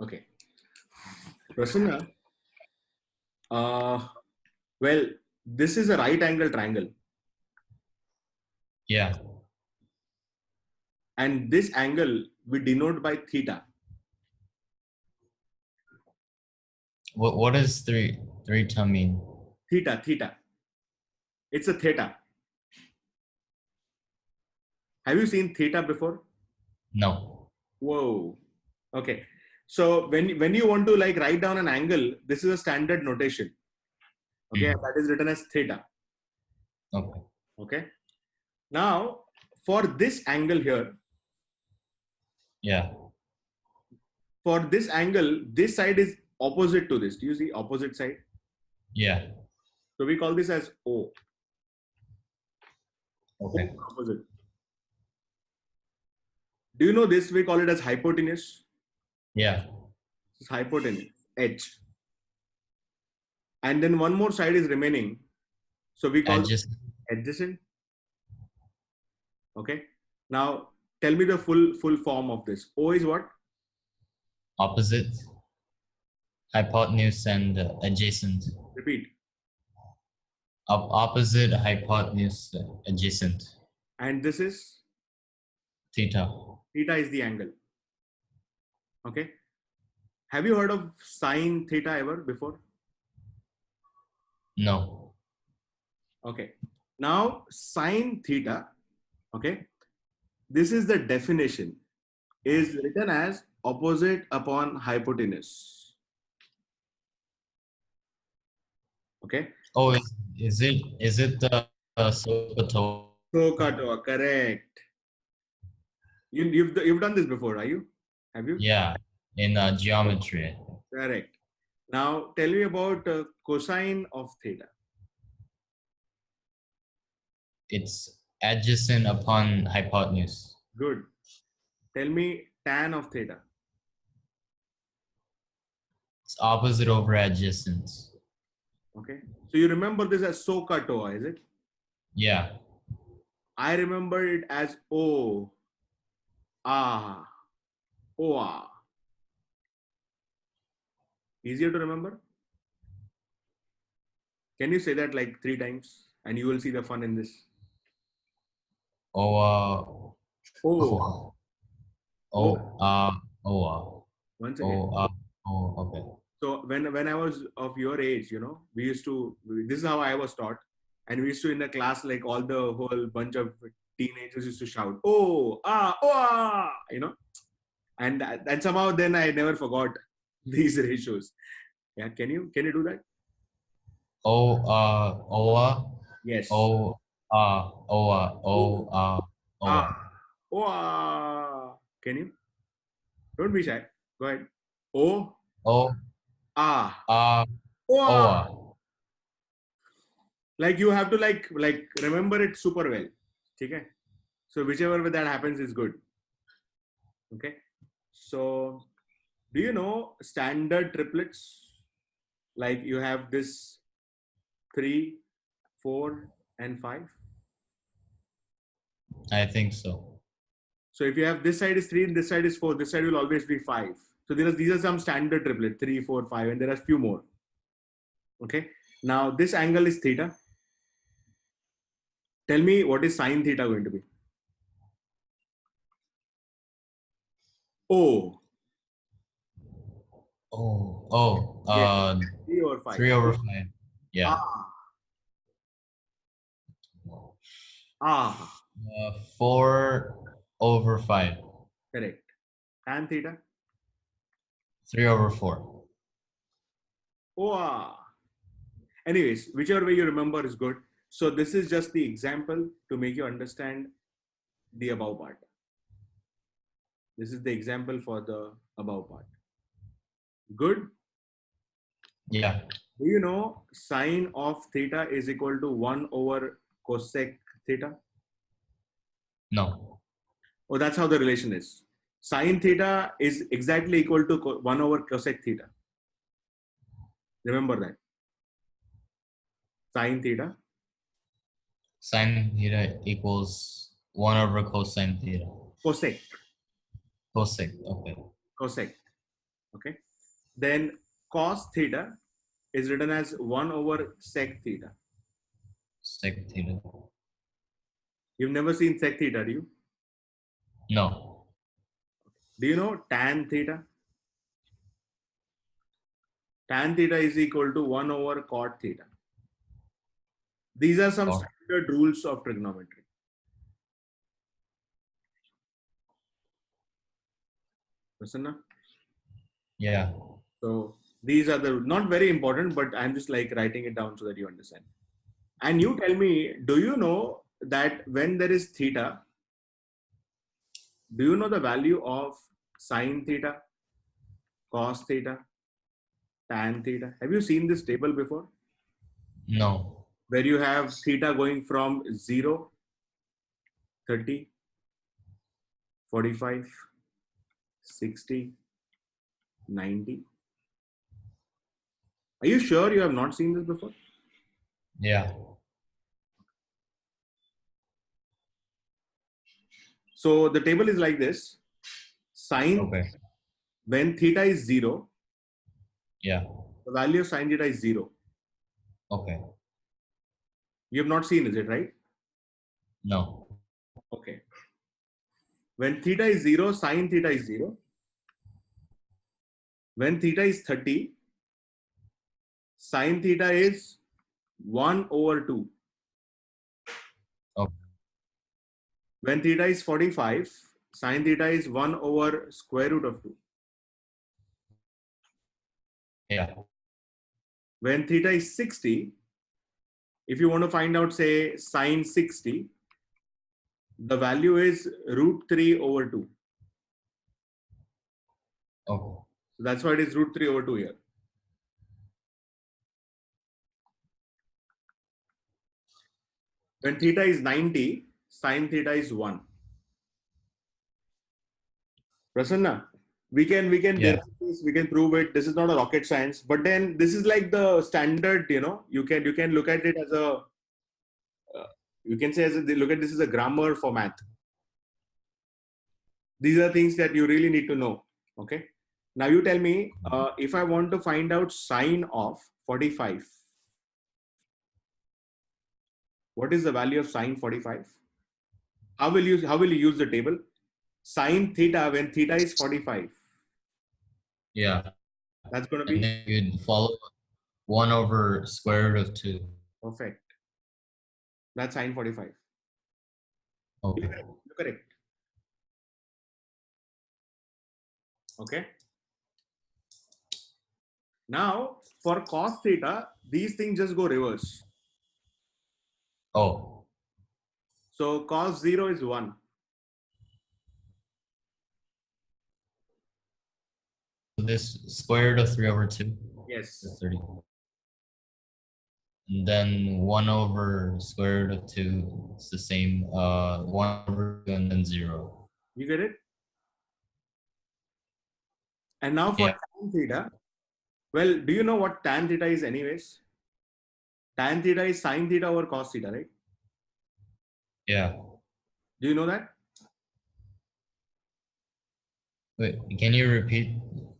Okay. Prasanna, uh, well, this is a right angle triangle, Yeah. and this angle we denote by theta. What does three to mean? Theta, theta. It's a theta. Have you seen theta before? No. Whoa. Okay. So when you want to like write down an angle, this is a standard notation. Okay, Mm. that is written as theta. Okay. Okay. Now for this angle here, Yeah. for this angle, this side is opposite to this. Do you see opposite side? Yeah. So we call this as O. O Okay. opposite. Do you know this? We call it as hypotenuse. Yeah. It's hypotenuse, H. And then one more side is remaining. So we call it Adjust adjacent. Okay. Now tell me the full form of this. O is what? opposite, hypotenuse, and adjacent. Repeat. Opposite, hypotenuse, adjacent. And this is Theta. theta is the angle. Okay. Have you heard of sine theta ever before? No. Okay. Now sine theta, okay, this is the definition, is written as opposite upon hypotenuse. Okay. Oh, is it the SOHCAHTOA? So correct. You've done this before, are you? Have you? Yeah, in geometry. Correct. Now tell me about cosine of theta. It's adjacent upon hypotenuse. Good. Tell me tan of theta. It's opposite over adjacent. Okay. So you remember this as SOHCAHTOA, is it? Yeah. I remember it as O. Ah. OA. Easier to remember? Can you say that like 3 times and you will see the fun in this? Oh, Oh. oh, Oh. oh, Once again. oh, okay. So when I was of your age, we used to. This is how I was taught, and we used to in the class like all the whole bunch of teenagers used to shout, "Oh ah oh ah," and somehow then I never forgot these ratios. Yeah, can you do that? Oh, Yes. oh, Oh ah oh. oh ah. Can you? Don't be shy. Go ahead. Oh Oh, ah uh, oh ah. oh, Like you have to like remember it super well. Okay. So whichever way that happens is good. Okay. So do you know standard triplets? Like you have this 3, 4, and 5. I think so. So if you have this side is 3 and this side is 4, this side will always be 5. So these are some standard triplet 3, 4, 5, and there are few more. Okay. Now this angle is theta. Tell me what is sine theta going to be? O. Oh, Yes. 3 or 5. 3/5. Yeah. Ah. Ah. 4/5. Correct. Tan theta. 3/4. Oh. Ah. Anyways, whichever way you remember is good. So this is just the example to make you understand the above part. This is the example for the above part. Good. Yeah. Do you know sine of theta is equal to 1 over cosec theta? No. Oh, that's how the relation is. Sine theta is exactly equal to 1 over cosec theta. Remember that. Sine theta. Sine theta equals 1/cosine theta. Cosec. Cosec. Okay. Cosec. Okay. Then cos theta is written as 1 over sec theta. Sec theta. You've never seen sec theta, do you? No. Do you know tan theta? Tan theta is equal to 1 over cot theta. These are some Oh, standard rules of trigonometry. Prasanna? yeah. So these are the not very important, but I'm just like writing it down so that you understand. And you tell me, do you know that when there is theta, do you know the value of sine theta, cos theta, tan theta? Have you seen this table before? No. Where you have theta going from 0, 30, 45, 60, 90. Are you sure you have not seen this before? Yeah. So the table is like this. Sine, Okay. when theta is 0, Yeah. the value of sine theta is 0. Okay. You have not seen, is it right? No. Okay. When theta is 0, sine theta is 0. When theta is 30, sine theta is 1 over 2. Okay. When theta is 45, sine theta is 1 over square root of 2. Yeah. When theta is 60, if you want to find out, say, sine 60, the value is root 3 over 2. Okay. So that's why it is root 3 over 2 here. When theta is 90, sine theta is 1. Prasanna, we can Yeah. derive this, we can prove it. This is not a rocket science, but then this is like the standard. You can look at it as a you can say as a, look at this as a grammar for math. These are things that you really need to know. Okay. Now you tell me if I want to find out sine of 45, what is the value of sine 45? How will you use the table? Sine theta when theta is 45. Yeah. That's going to And be then you'd follow 1 over square root of 2. perfect. That's sine 45. Okay. You're correct. Okay. Now for cos theta, these things just go reverse. Oh. So cos 0 is 1. So this square root of 3 over 2 Yes. is 30. And then 1 over square root of 2 is the same. 1 over 2 and then 0. You get it? And now for Yeah. tan theta, well, do you know what tan theta is anyways? Tan theta is sine theta over cos theta, right? Yeah. Do you know that? Wait, can you repeat?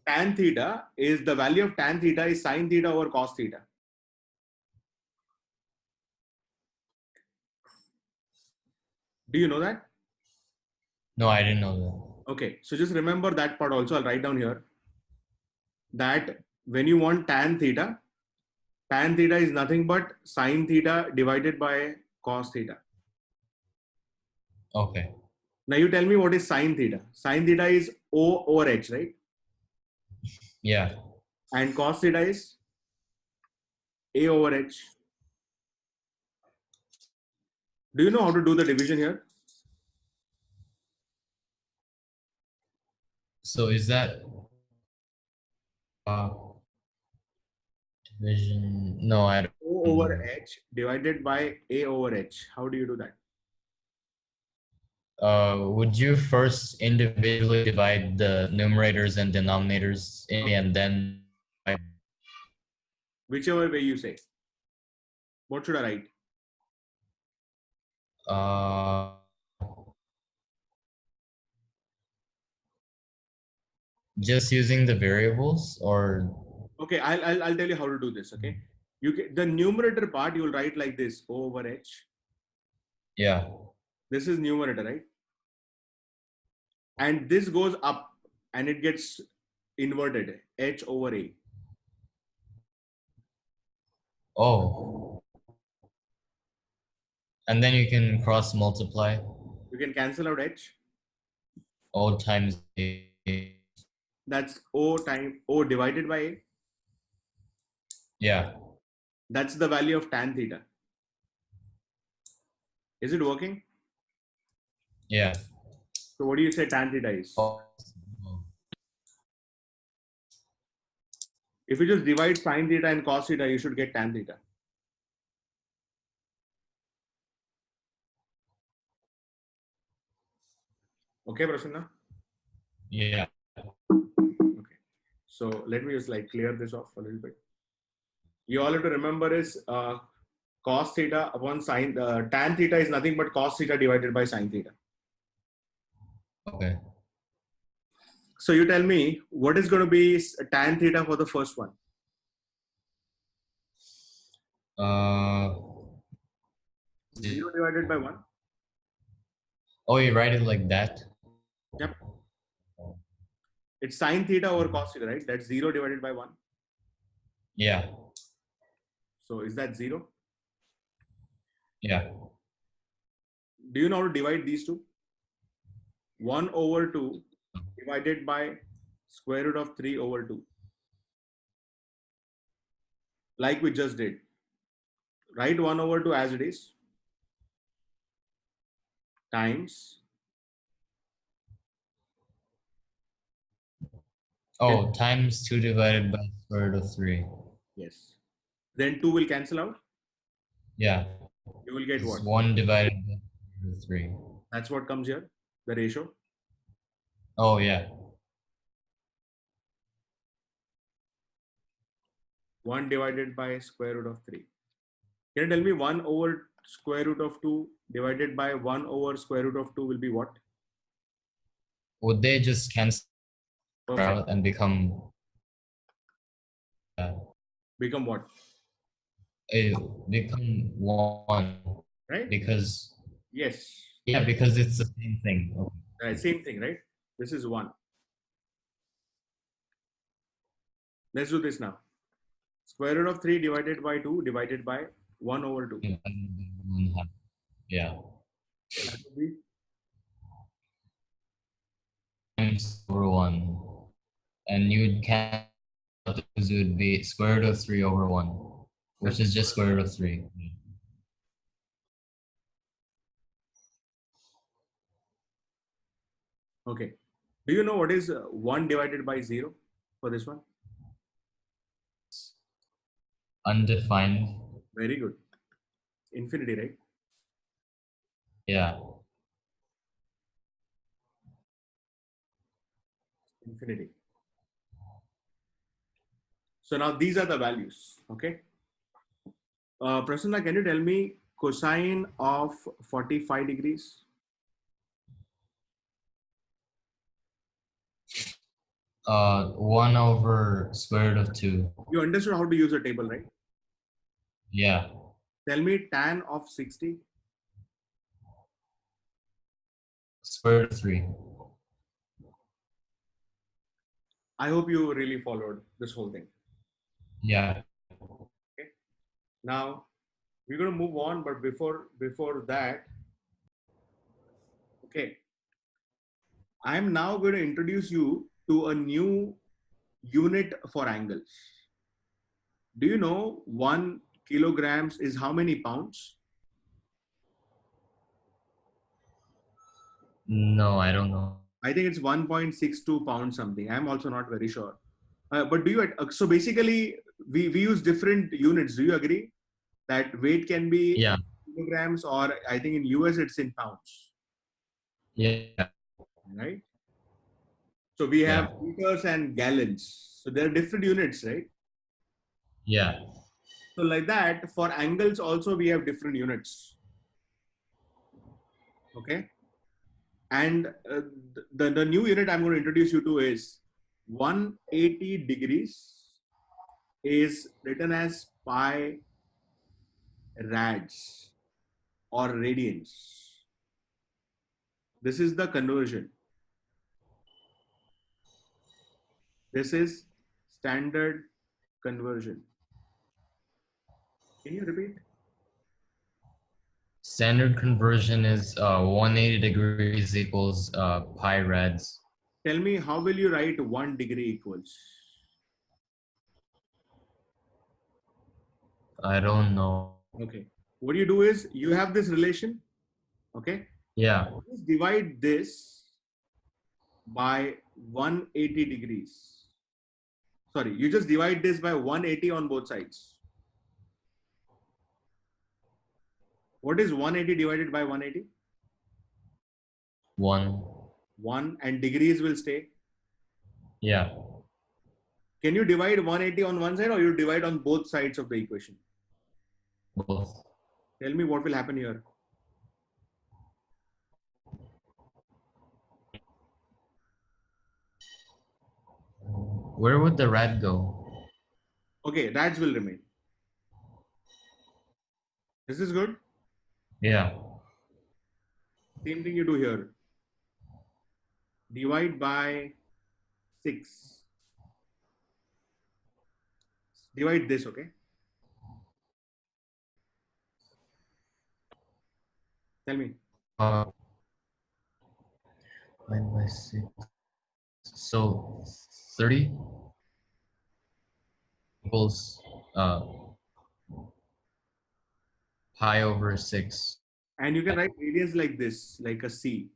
Tan theta is the value of tan theta is sine theta over cos theta. Do you know that? No, I didn't know Okay, so just remember that part also. I'll write down here that when you want tan theta is nothing but sine theta divided by cos theta. that. Okay. Now you tell me what is sine theta. Sine theta is O over H, right? Yeah. And cos theta is A over H. Do you know how to do the division here? So is that uh, division? No, I don't O over know. H divided by A over H. How do you do that? Would you first individually divide the numerators and denominators in and then Whichever way you say. What should I write? uh Just using the variables or Okay, I'll tell you how to do this. Okay, you can, the numerator part you will write like this: O over H. yeah. This is numerator, right? And this goes up and it gets inverted, H over A. Oh. And then you can cross multiply You can cancel out H. O times A. That's O divided by A. Yeah. That's the value of tan theta. Is it working? Yeah. So what do you say tan theta is? Oh. If you just divide sin theta and cos theta, you should get tan theta. Okay, Prasanna? Yeah. Okay. So let me just like clear this off a little bit. You all have to remember is cos theta upon sin, tan theta is nothing but cos theta divided by sin theta. Okay. So you tell me what is going to be tan theta for the first one? Uh 0 divided by 1. oh, you write it like that? Yep. It's sin theta over cos theta, right? That's 0 divided by 1. Yeah. So is that 0? Yeah. Do you know how to divide these two? 1 over 2 divided by square root of 3 over 2. Like we just did. Write 1 over 2 as it is. Times. Oh, times 2 divided by square root of 3. Yes. Then 2 will cancel out. Yeah. You will get It's what? 1 divided by square root of 3. That's what comes here. The ratio. Oh, yeah. 1 divided by square root of 3. Can you tell me 1 over square root of 2 divided by 1 over square root of 2 will be what? Would they just cancel Perfect. out and become Become what? become 1? Right? Because Yes. yeah, because it's the same thing. Okay. Right. Same thing, right? This is 1. Let's do this now. Square root of 3 divided by 2 divided by 1 over 2. Yeah. That would be Times over 1. And you'd cancel out because it would be square root of 3 over 1, which is just square root of 3. okay. Do you know what is 1 divided by 0 for this one? Undefined. Very good. Infinity, right? Yeah. Infinity. So now these are the values. Okay. Prasanna, can you tell me cosine of 45 degrees? Uh, 1 over square root of 2. You understood how to use a table, right? Yeah. Tell me tan of 60. Square root of 3. I hope you really followed this whole thing. Yeah. Okay. Now we're going to move on, but before that, okay, I'm now going to introduce you to a new unit for angles. Do you know 1 kilograms is how many pounds? No, I don't know. I think it's 1.62 pounds something. I'm also not very sure. But do you, so basically we use different units. Do you agree that weight can be Yeah. kilograms, or I think in US it's in pounds, Yeah. right? So we have Yeah. liters and gallons. So there are different units, right? Yeah. So like that, for angles also we have different units. Okay. And the new unit I'm going to introduce you to is 180 degrees is written as pi rads or radians. This is the conversion. This is standard conversion. Can you repeat? Standard conversion is 180 degrees equals pi rads. Tell me, how will you write 1 degree equals? I don't know. Okay. What you do is you have this relation. Okay. Yeah, Just divide this by 180 degrees. Sorry, you just divide this by 180 on both sides. What is 180 divided by 180? 1. 1, and degrees will stay. Yeah, Can you divide 180 on one side or you divide on both sides of the equation? both. Tell me what will happen here. Where would the rad go? Okay, rads will remain. This is good. Yeah, Same thing you do here. Divide by 6. Divide this, okay? Tell me. 9 by 6. So 30 equals pi over 6. And you can write radians like this, like a C.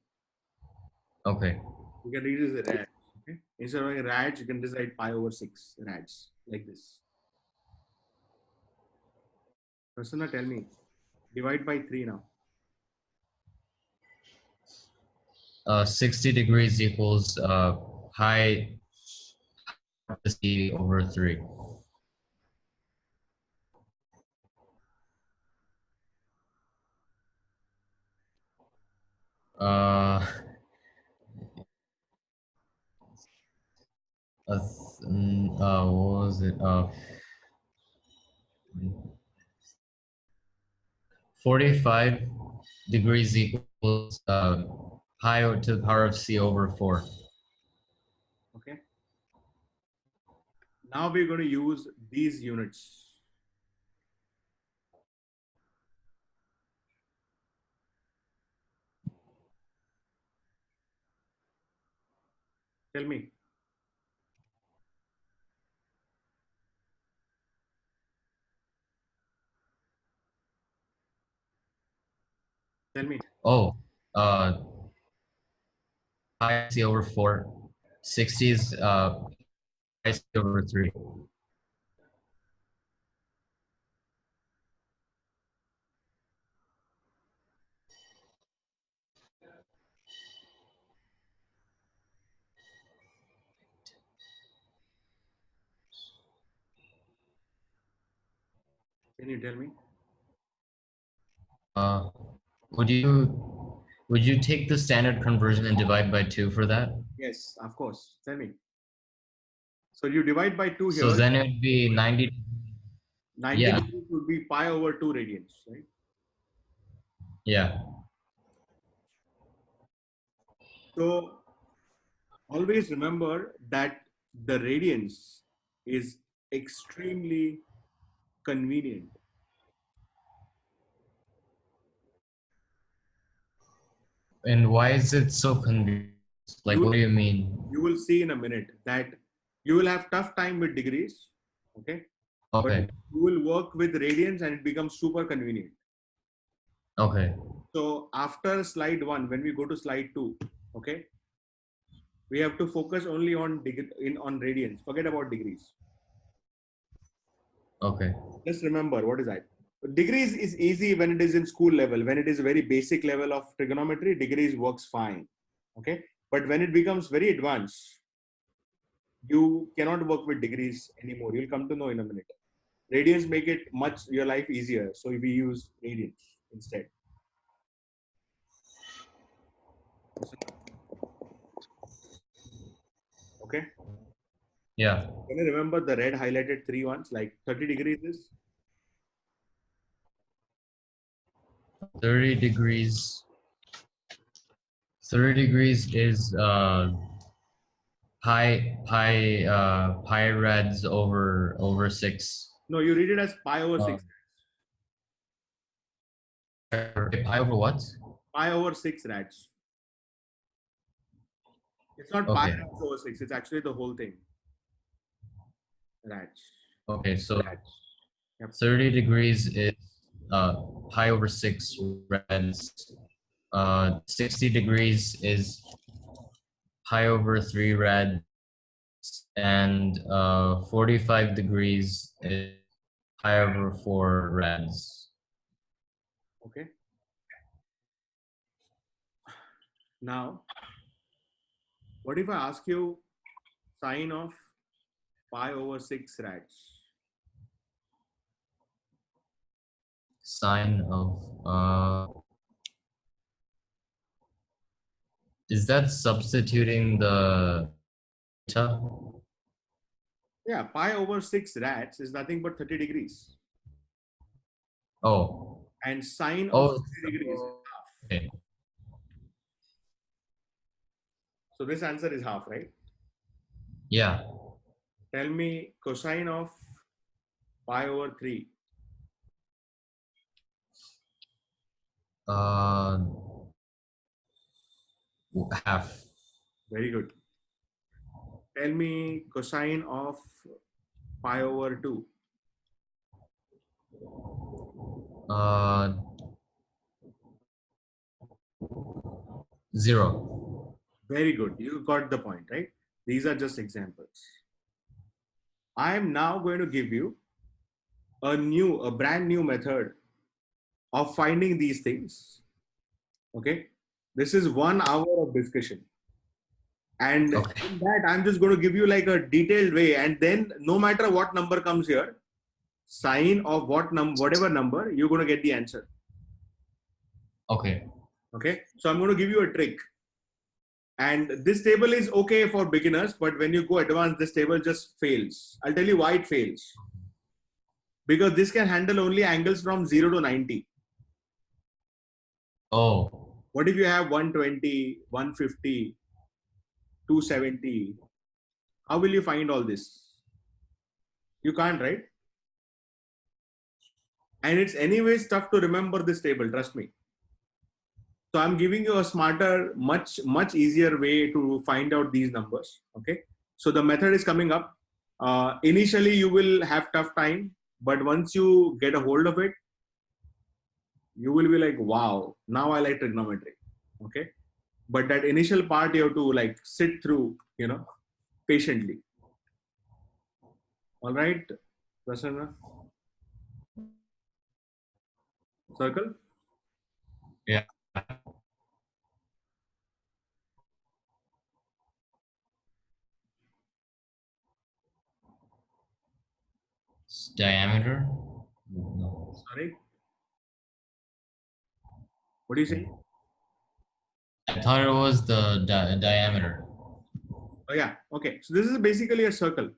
Okay. You can read it as rads. Okay? Instead of writing rads, you can just write pi over 6 rads, like this. Prasanna, tell me. Divide by 3 now. 60 degrees equals pi c over 3. Uh, what was it? 45 degrees equals pi to the power of c over 4. Okay. Now we're going to use these units. Tell me. Tell me. Oh, uh, pi c over 4. 60 is pi c over 3. Can you tell me? Uh, would you take the standard conversion and divide by 2 for that? Yes, of course. Tell me. So you divide by 2 So here. then it would be 90. 90 Yeah, degrees would be pi over 2 radians, right? yeah. So always remember that the radians is extremely convenient. And why is it so convenient? Like, You what do you mean? you will see in a minute that you will have tough time with degrees, okay? But Okay, you will work with radians and it becomes super convenient. okay, So after slide 1, when we go to slide 2, okay, we have to focus only on on radians. Forget about degrees. okay, Just remember what is that. Degrees is easy when it is in school level. When it is a very basic level of trigonometry, degrees works fine. Okay, but when it becomes very advanced, you cannot work with degrees anymore. You'll come to know in a minute. Radians make it much your life easier, so we use radians instead. Okay. Yeah. Can you remember the red highlighted three ones? Like 30 degrees is 30 degrees. 30 degrees is pi reds over 6. no. You read it as pi over Uh, 6. pi over what? Pi over 6 rats. It's not pi Okay. rats over 6. It's actually the whole thing. Rats. Okay. So Rats. Yep. 30 degrees is pi over 6 reds. 60 degrees is pi over 3 reds, and 45 degrees is pi over 4 reds. Okay. Now, what if I ask you sine of pi over 6 rats? Sine of is that substituting the theta? Yeah, pi over 6 rats is nothing but 30 degrees. Oh, And sine of oh, 30 degrees is half. okay. So this answer is half, right? Yeah. Tell me cosine of pi over 3. Uh, half. Very good. Tell me cosine of pi over 2. Uh, 0. Very good. You got the point, right? These are just examples. I am now going to give you a brand new method of finding these things. Okay. This is 1 hour of discussion. And Okay. in that, I'm just going to give you like a detailed way. And then no matter what number comes here, sine of whatever number, you're going to get the answer. Okay. Okay. So I'm going to give you a trick. And this table is okay for beginners, but when you go advanced, this table just fails. I'll tell you why it fails. Because this can handle only angles from 0 to 90. Oh, What if you have 120, 150, 270? How will you find all this? You can't, right? And it's anyways tough to remember this table, trust me. So I'm giving you a smarter, much easier way to find out these numbers. Okay. So the method is coming up. Initially, you will have tough time, but once you get a hold of it, you will be like, wow, now I like trigonometry. Okay. But that initial part you have to like sit through, patiently. All right, Prasanna, circle. yeah. Diameter? No. Sorry, what do you say? I thought it was the diameter. Oh yeah, okay. So this is basically a circle.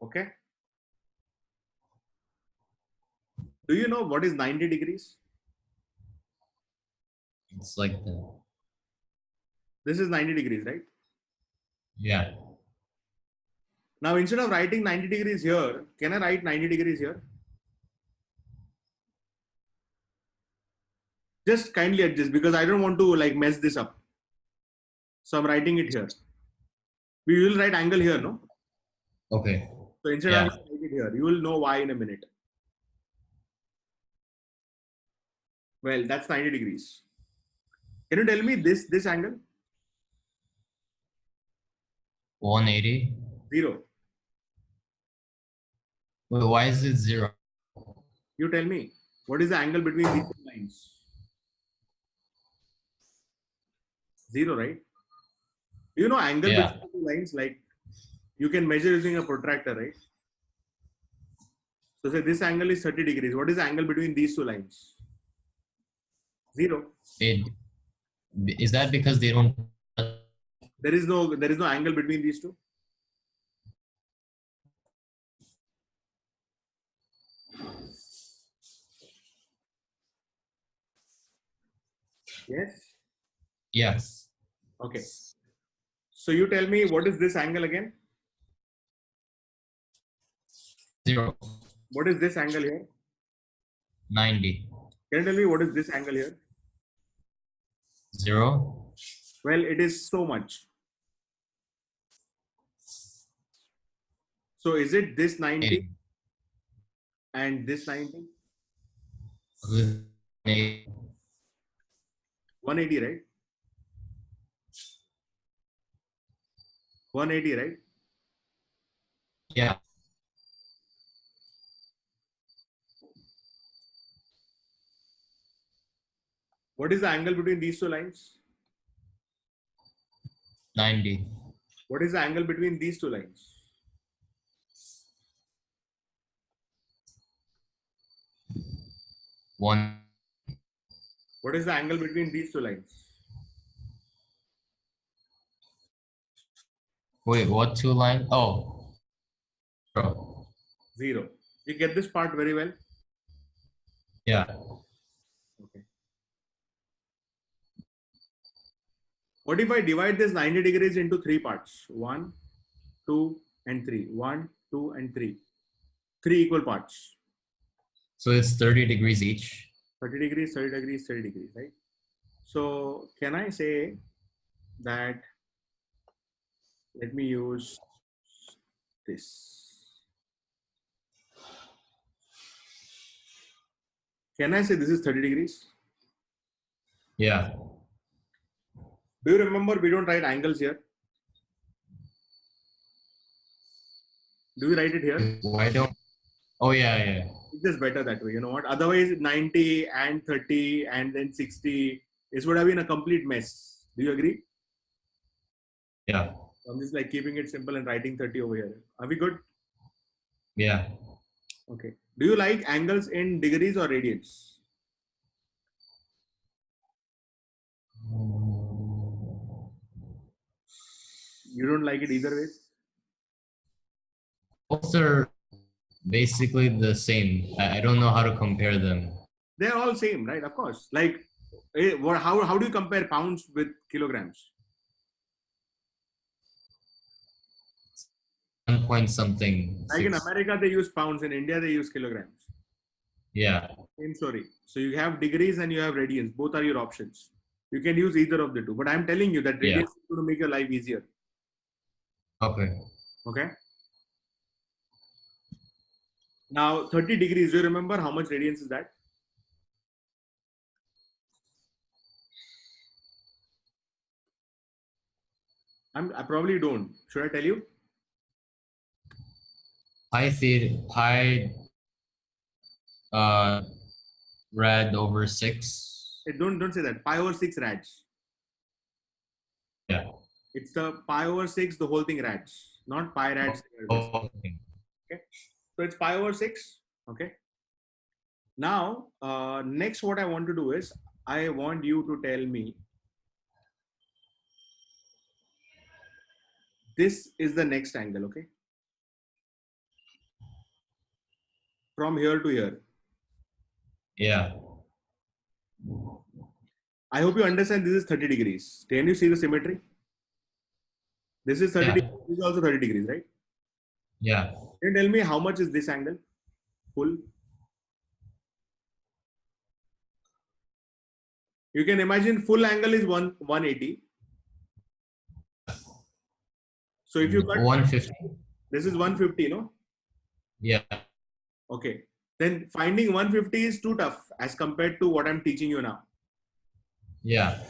Okay. Do you know what is 90 degrees? It's like the, This is 90 degrees, right? yeah. Now instead of writing 90 degrees here, can I write 90 degrees here? Just kindly adjust because I don't want to like mess this up. So I'm writing it here. We will write angle here, no? Okay. So instead I'm Yeah. writing it here. You will know why in a minute. Well, that's 90 degrees. Can you tell me this angle? 180. 0. Wait, why is it 0? You tell me. What is the angle between these two lines? 0, right? You know angle Yeah. between two lines, like you can measure using a protractor, right? So say this angle is 30 degrees. What is the angle between these two lines? 0. It is that because they don't. There is no angle between these two. Yes. Yes. Okay. So you tell me, what is this angle again? 0. What is this angle here? 90. Can you tell me what is this angle here? 0. Well, it is so much. So is it this 90 80. and this 90? 80. 180, right? 180, right? Yeah. What is the angle between these two lines? 90. What is the angle between these two lines? 1. What is the angle between these two lines? Wait, what 2 lines? Oh. 0. 0. You get this part very well? Yeah. Okay. What if I divide this 90 degrees into 3 parts? 1, 2, and 3. 1, 2, and 3. 3 equal parts. So it's 30 degrees each. 30 degrees, 30 degrees, 30 degrees, right? So can I say that, let me use this. Can I say this is 30 degrees? Yeah. Do you remember we don't write angles here? Do we write it here? Why don't? Oh, yeah, yeah. It's just better that way. You know what? Otherwise, 90 and 30 and then 60, it would have been a complete mess. Do you agree? Yeah. I'm just like keeping it simple and writing 30 over here. Are we good? Yeah. Okay. Do you like angles in degrees or radians? You don't like it either way? Both are basically the same. I don't know how to compare them. They're all same, right? Of course. Like, how do you compare pounds with kilograms? 1 point something. Like in 6. America, they use pounds. In India, they use kilograms. Yeah. Same story. So you have degrees and you have radians. Both are your options. You can use either of the two. But I'm telling you that Yeah. radians is going to make your life easier. Okay. Okay. Now 30 degrees. Do you remember how much radians is that? I probably don't. Should I tell you? Pi theta, pi rad over 6. Hey, don't say that. Pi over 6 rads. Yeah. It's the pi over 6, the whole thing rads, not pi rads. Oh, okay. Okay. So it's pi over 6. Okay. Now, next what I want to do is, I want you to tell me, this is the next angle, okay? From here to here. Yeah. I hope you understand this is 30 degrees. Can you see the symmetry? This is 30 Yeah. degrees. This is also 30 degrees, right? Yeah. Can you tell me how much is this angle? Full. You can imagine full angle is 180. So if you cut 150. this is 150, no? Yeah. Okay. Then finding 150 is too tough as compared to what I'm teaching you now. Yeah.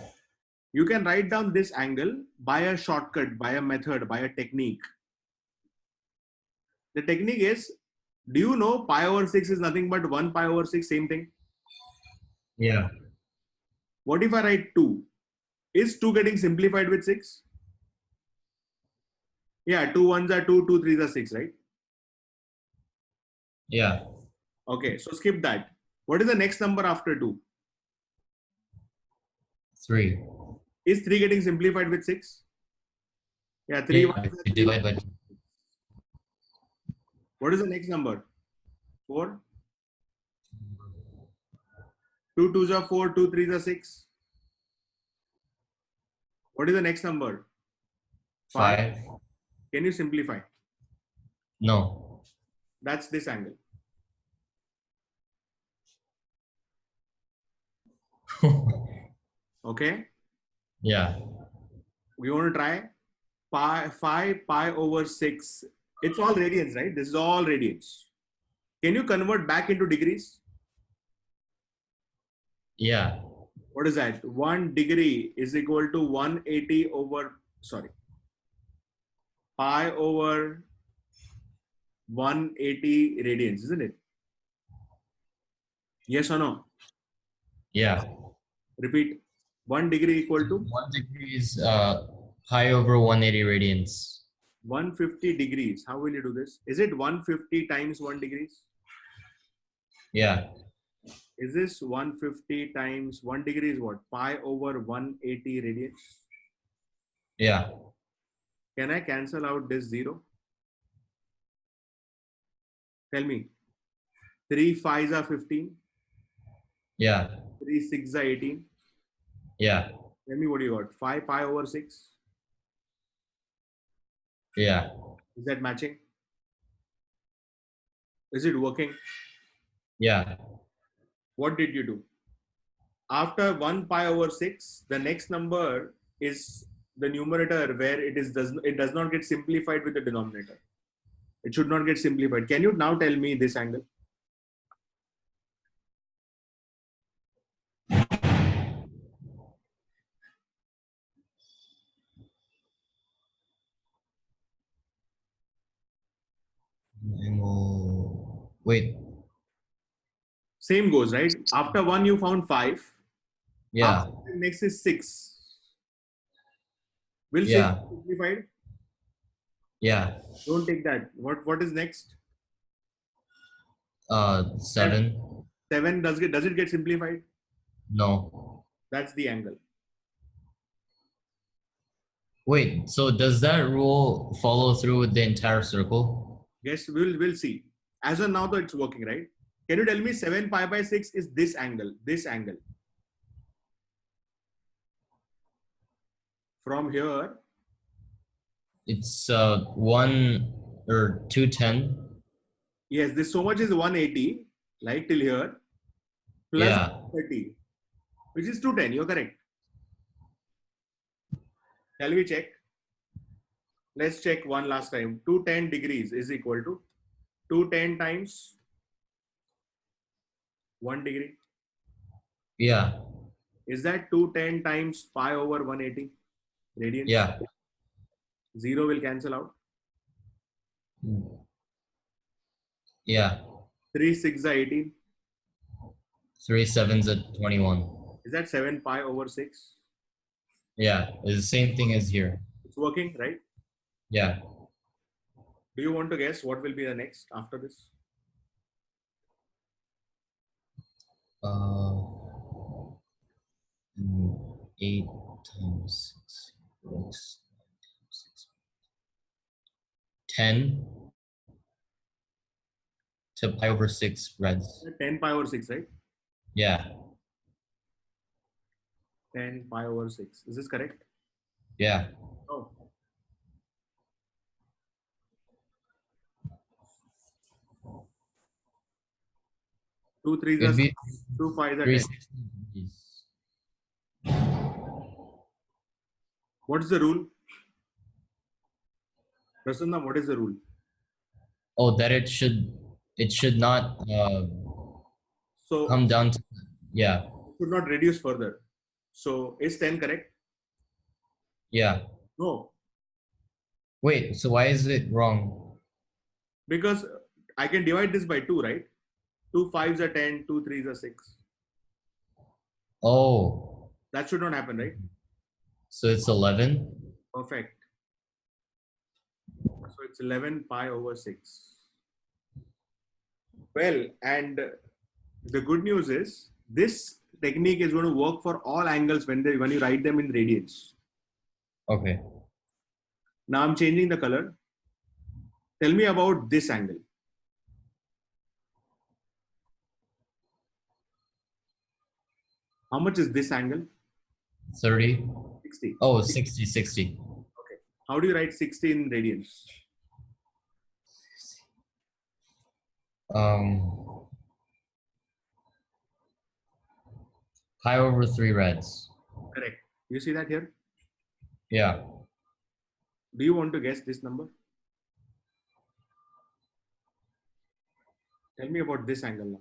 You can write down this angle by a shortcut, by a method, by a technique. The technique is, do you know pi over 6 is nothing but 1 pi over 6, same thing? Yeah. What if I write 2? Is 2 getting simplified with 6? Yeah, 2 ones are 2, 2 threes are 6, right? Yeah. Okay, so skip that. What is the next number after 2? 3. Is 3 getting simplified with 6? Yeah, 3 Yeah, ones if are you 3. divide by What is the next number? 4. 2 twos are 4, 2 threes are 6. What is the next number? 5. 5, Can you simplify? no. That's this angle. Okay. Yeah, We want to try pi 5 pi over 6. It's all radians, right? This is all radians. Can you convert back into degrees? yeah, What is that? 1 degree is equal to 180 over, sorry, pi over 180 radians, isn't it? Yes or no? yeah. Repeat. 1 degree equal to 1 degree is pi over 180 radians. 150 degrees. How will you do this? Is it 150 times 1 degrees? Yeah, Is this 150 times 1 degree is what? Pi over 180 radians. yeah, Can I cancel out this 0? Tell me. 3 5s are 15. yeah, 3 6 are 18. yeah, Tell me what you got. 5 pi over 6. yeah, Is that matching? Is it working? yeah, What did you do? After 1 pi over 6, the next number is the numerator where it does not get simplified with the denominator. It should not get simplified. Can you now tell me this angle? angle. Wait, Same goes, right? After 1, you found 5. yeah, After the next is 6. Will 6 yeah, be simplified? yeah. Don't take that. What is next? 7. 7, 7 does it get simplified? no. That's the angle. Wait, so does that rule follow through with the entire circle? Yes, we'll see. As of now, though, it's working, right? Can you tell me 7 pi by 6 is this angle? This angle. From here, It's 1 or 210. yes, this so much is 180, like till here, plus Yeah, 30, which is 210. You're correct. Shall we check? Let's check one last time. 210 degrees is equal to 210 times 1 degree. yeah, Is that 210 times pi over 180 radians? yeah. 0 will cancel out. Yeah. 3 6 are 18. 3 sevens at 21. Is that 7 pi over 6? Yeah, it's the same thing as here. It's working, right? Yeah. Do you want to guess what will be the next after this? Uh, 8 times 6 looks 10 to pi over 6 reds. 10 pi over 6, right? Yeah, 10 pi over 6. Is this correct? yeah, Oh. Two threes are it'd 6, be 2 fives are 10. 360 degrees. What is the rule? Prasanna, what is the rule? Oh, that it should not So come down to, yeah, it should not reduce further. So is 10 correct? yeah. No, Wait, so why is it wrong? because I can divide this by 2, right? 2 fives are 10, 2 threes are 6. Oh, That should not happen, right? so it's 11? Perfect. So it's 11 pi over 6. Well, and the good news is this technique is going to work for all angles when you write them in radians. Okay. Now I'm changing the color. Tell me about this angle. How much is this angle? 30. 60. Oh, 60, 60. Okay. How do you write 60 in radians? Pi over 3 reds. Correct. You see that here? Yeah. Do you want to guess this number? Tell me about this angle now.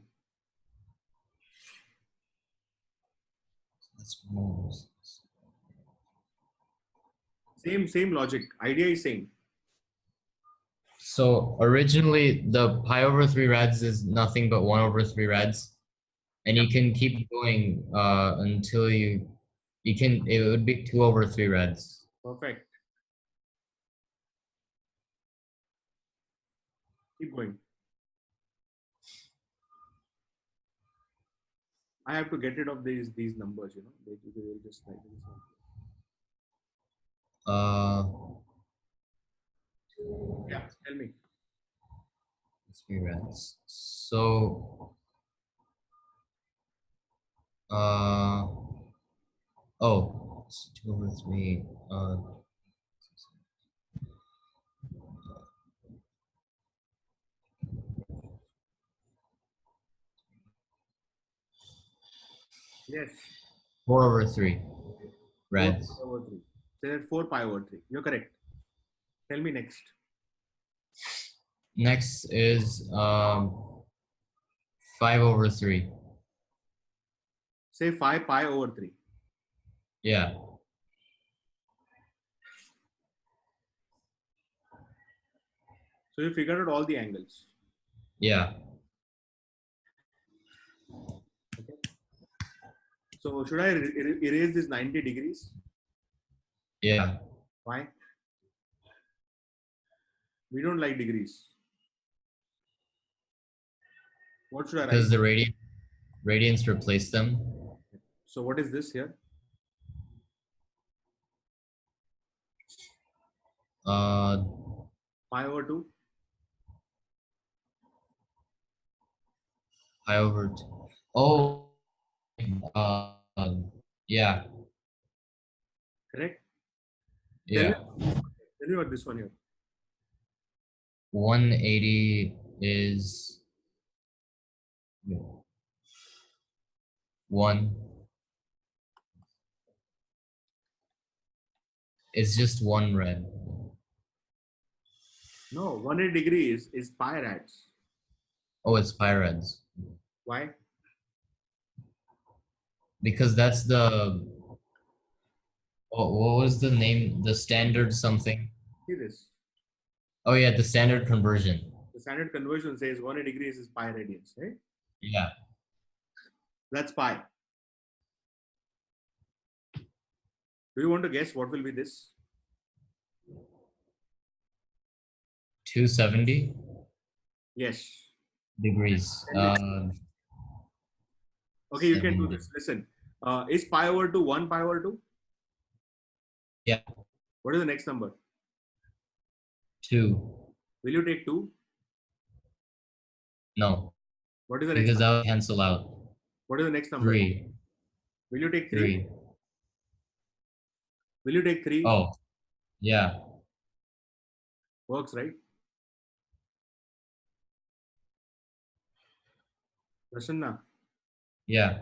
Same logic. Idea is same. So originally the pi over 3 reds is nothing but 1 over 3 reds. And you can keep going until it would be 2 over 3 reds. Perfect. Keep going. I have to get rid of these numbers, you know. They'll just like this one. Yeah, tell me. 3 reds. So it's 2 over 3. Yes. 4 over 3 reds. 4 pi over 3. Say that 4 pi over 3. You're correct. Tell me next. Next is 5 over 3. Say 5 pi over 3. Yeah. So you figured out all the angles. Yeah. Okay. So should I erase this 90 degrees? Yeah. Why? We don't like degrees. What should I write? Because the radians replace them. So what is this here? Pi over 2? Pi over 2. Oh, yeah. Correct? Yeah. Tell me what this one here. 180 is 1. It's just 1 red. No, 180 degrees is pi rads. Oh, it's pi reds. Why? Because that's the what was the name? The standard something. See this. Oh yeah, the standard conversion. The standard conversion says 180 degrees is pi radians, right? Yeah. That's pi. Do you want to guess what will be this? 270 Yes. degrees. Okay, you can do 70. this. Listen, is pi over 2 1 pi over 2? Yeah. What is the next number? 2. Will you take 2? No. What is the next Because number? I'll cancel out. What is the next number? 3. Will you take 3? 3. Will you take 3? Oh, yeah. Works, right? Prasanna, Yeah.